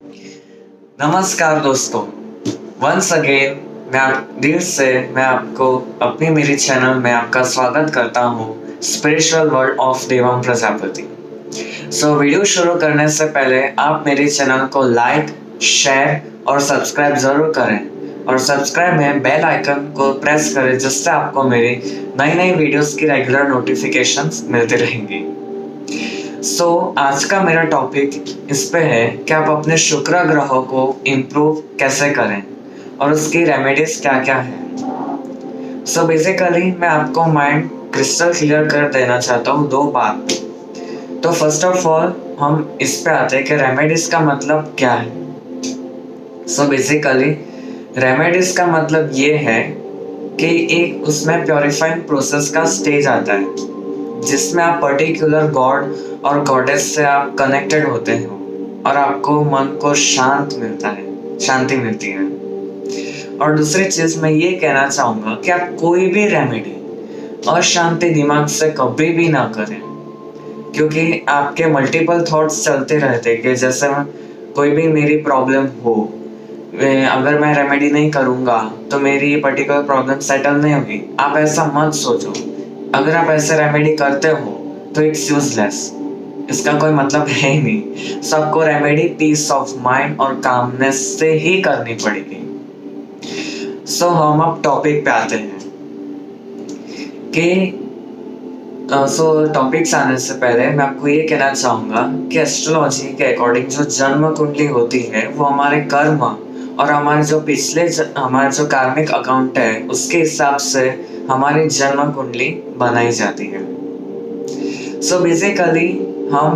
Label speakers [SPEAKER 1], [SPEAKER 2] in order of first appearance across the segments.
[SPEAKER 1] नमस्कार दोस्तों, once again मैं आपको अपनी मेरे चैनल में आपका स्वागत करता हूँ spiritual world of Devam Prajapati. Video शुरू करने से पहले आप मेरे चैनल को लाइक, शेयर और सब्सक्राइब जरूर करें और सब्सक्राइब में बेल आइकन को प्रेस करें जिससे आपको मेरी नई नई वीडियोस की रेगुलर नोटिफिकेशंस मिलती रहेंगी। आज का मेरा टॉपिक इस पे है कि आप अपने शुक्र ग्रहों को इम्प्रूव कैसे करें और उसकी रेमेडीज क्या क्या है। बेसिकली मैं आपको माइंड क्रिस्टल क्लियर कर देना चाहता हूँ दो बात। तो फर्स्ट ऑफ ऑल हम इस पे आते हैं कि रेमेडीज का मतलब क्या है। बेसिकली रेमेडीज का मतलब ये है कि एक उसमें प्योरीफाइंग प्रोसेस का स्टेज आता है जिसमें आप पर्टिकुलर गॉड और गॉडेस से आप कनेक्टेड होते हो और आपको मन को शांति मिलती है। और दूसरी चीज मैं ये कहना चाहूंगा कि आप कोई भी रेमेडी अशांति दिमाग से कभी भी ना करें, क्योंकि आपके मल्टीपल थॉट्स चलते रहते कि जैसे कोई भी मेरी प्रॉब्लम हो, अगर मैं रेमेडी नहीं करूंगा तो मेरी ये पर्टिकुलर प्रॉब्लम सेटल नहीं होगी। आप ऐसा मत सोचो। अगर आप ऐसे रेमेडी करते हो तो इट्स यूजलेस, इसका कोई मतलब है ही नहीं। सबको रेमेडी पीस ऑफ माइंड और कामनेस से ही करनी पड़ेगी। हम अब टॉपिक पे आते हैं कि टॉपिक्स आने से पहले मैं आपको ये कहना चाहूंगा कि एस्ट्रोलॉजी के अकॉर्डिंग जो जन्म कुंडली होती है वो हमारे कर्म और हमारे जो कार्मिक अकाउंट है उसके हिसाब से हमारी जन्म कुंडली बनाई जाती है। बेसिकली हम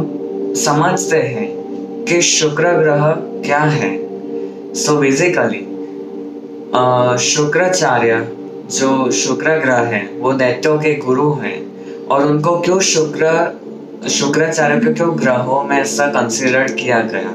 [SPEAKER 1] समझते हैं कि शुक्र ग्रह क्या है। बेसिकली शुक्राचार्य जो शुक्र ग्रह है वो दैत्यों के गुरु हैं और उनको क्यों शुक्राचार्य को क्यों ग्रहों में ऐसा कंसिडर किया गया,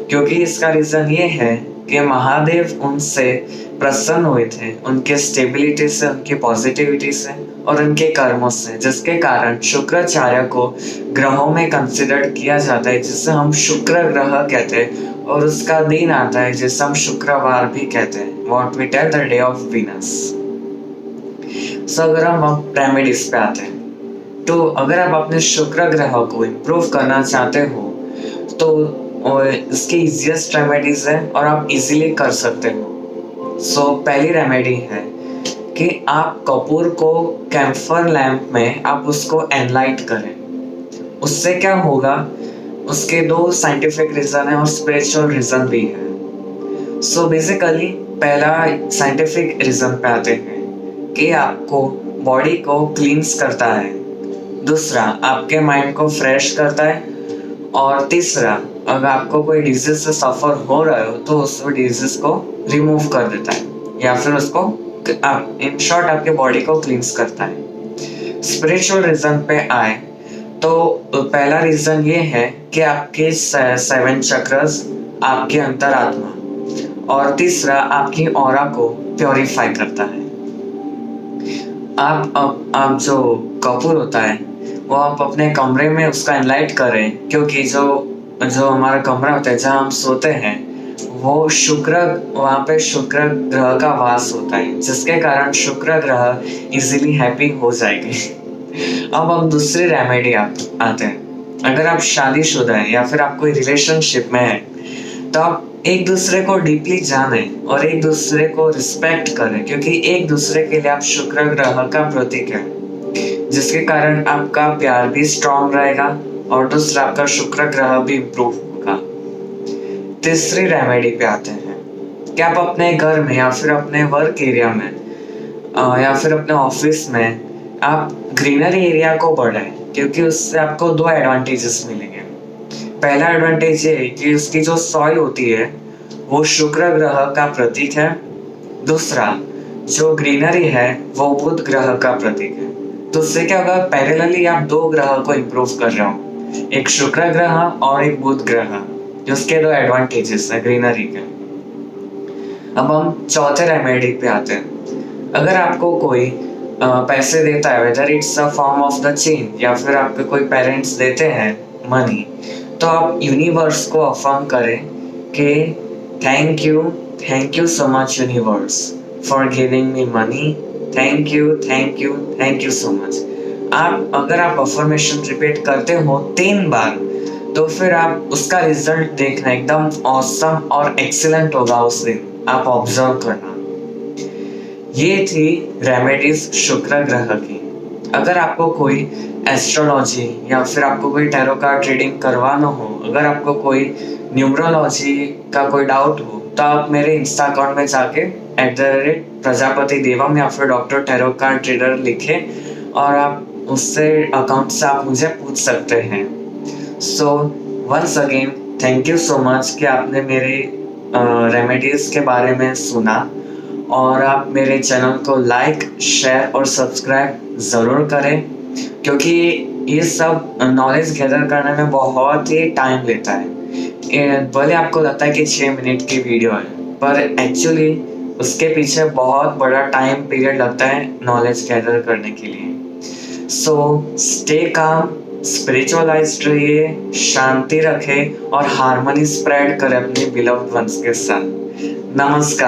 [SPEAKER 1] क्योंकि इसका रीजन ये है कि महादेव उनसे प्रसन्न हुए थे, उनके स्टेबिलिटी से, उनकी पॉजिटिविटी से और उनके कर्मों से, जिसके कारण शुक्राचार्य को ग्रहों में कंसिडर किया जाता है जिसे हम शुक्र ग्रह कहते हैं। और उसका दिन आता है जिसे हम शुक्रवार भी कहते हैं, what we tell the day of Venus. अगर हम रेमेडीज पे आते हैं तो अगर आप अपने शुक्र ग्रह को इम्प्रूव करना चाहते हो तो इसके इजीएस्ट रेमेडीज है और आप इजीली कर सकते हो। पहली रेमेडी है कि आप कपूर को कैम्फर लैंप में आप उसको एनलाइट करें। उससे क्या होगा, उसके दो साइंटिफिक रीजन है और स्पिरिचुअल रीजन भी है। बेसिकली पहला साइंटिफिक रीजन पे आते हैं कि आपको बॉडी को क्लींस करता है, दूसरा आपके माइंड को फ्रेश करता है और तीसरा अगर आपको कोई डिजीज से सफर हो रहा हो तो उस डिजीज को रिमूव कर देता है या फिर उसको इन शॉर्ट आपके बॉडी को क्लींस करता है। स्पिरिचुअल रीजन पे आए तो पहला रीजन ये है कि आपके 7 चक्रस, आपके अंतरात्मा और तीसरा आपकी ऑरा को प्योरीफाई करता है। आप जो कपूर होता है वो आप अपने कमरे में उसका एनलाइट करें, क्योंकि जो हमारा कमरा होता है जहाँ हम सोते हैं वो वहाँ पे शुक्र ग्रह का वास होता है, जिसके कारण शुक्र ग्रह इजीली हैप्पी हो जाएगी। अब हम दूसरी रेमेडी आते हैं। अगर आप शादीशुदा हैं या फिर आप कोई रिलेशनशिप में हैं तो आप एक दूसरे को डीपली जाने और एक दूसरे को रिस्पेक्ट करें, क्योंकि एक दूसरे के लिए आप शुक्र ग्रह का प्रतीक है, जिसके कारण आपका प्यार भी स्ट्रॉन्ग रहेगा और दूसरा आपका शुक्र ग्रह भी इम्प्रूव होगा। तीसरी रेमेडी पे आते हैं कि आप अपने घर में या फिर अपने वर्क एरिया में या फिर अपने ऑफिस में आप ग्रीनरी एरिया को बढ़ाएं, क्योंकि उससे आपको 2 एडवांटेजेस मिलेंगे। पहला एडवांटेज ये है कि उसकी जो सॉइल होती है वो शुक्र ग्रह का प्रतीक है, दूसरा जो ग्रीनरी है वो बुध ग्रह का प्रतीक है। तो उससे क्या होगा, पैरेलली आप 2 ग्रह को इम्प्रूव कर रहे हो, एक शुक्र ग्रह और एक बुध ग्रह, जिसके 2 एडवांटेजेस है ग्रीनरी के। अब हम चौथे रेमेडी पे आते हैं। अगर आपको कोई पैसे देता है, whether it's a form of the chain या फिर आपके कोई पेरेंट्स देते हैं मनी, तो आप यूनिवर्स को अफर्म करें कि thank you so much universe for giving me money, thank you so much. अगर आप अफर्मेशन रिपीट करते हो 3 बार, तो फिर आप उसका रिजल्ट देखना एकदम ऑसम और एक्सीलेंट होगा उस दिन, आप ऑब्जर्व करना। ये थी रेमेडीज शुक्र ग्रह की। अगर आपको कोई एस्ट्रोलॉजी या फिर आपको कोई टैरो कार्ड रीडिंग करवाना हो, अगर आपको कोई न्यूमरोलॉजी का कोई डाउट हो, तो आप मेरे इंस्टा अकाउंट में जाके @प्रजापति देवम या फिर डॉक्टर टैरो कार्ड रीडर लिखे और आप उससे अकाउंट से आप मुझे पूछ सकते हैं। So once again thank you so much कि आपने मेरे रेमेडीज के बारे में सुना, और आप मेरे चैनल को लाइक, शेयर और सब्सक्राइब ज़रूर करें, क्योंकि ये सब नॉलेज गैदर करने में बहुत ही टाइम लेता है। भले आपको लगता है कि 6 मिनट की वीडियो है, पर एक्चुअली उसके पीछे बहुत बड़ा टाइम पीरियड लगता है नॉलेज गैदर करने के लिए। सो स्टे काम, स्पिरिचुअलाइज्ड रहिए, शांति रखें और हार्मनी स्प्रेड करें अपने बिलव्ड वंस के साथ। नमस्कार।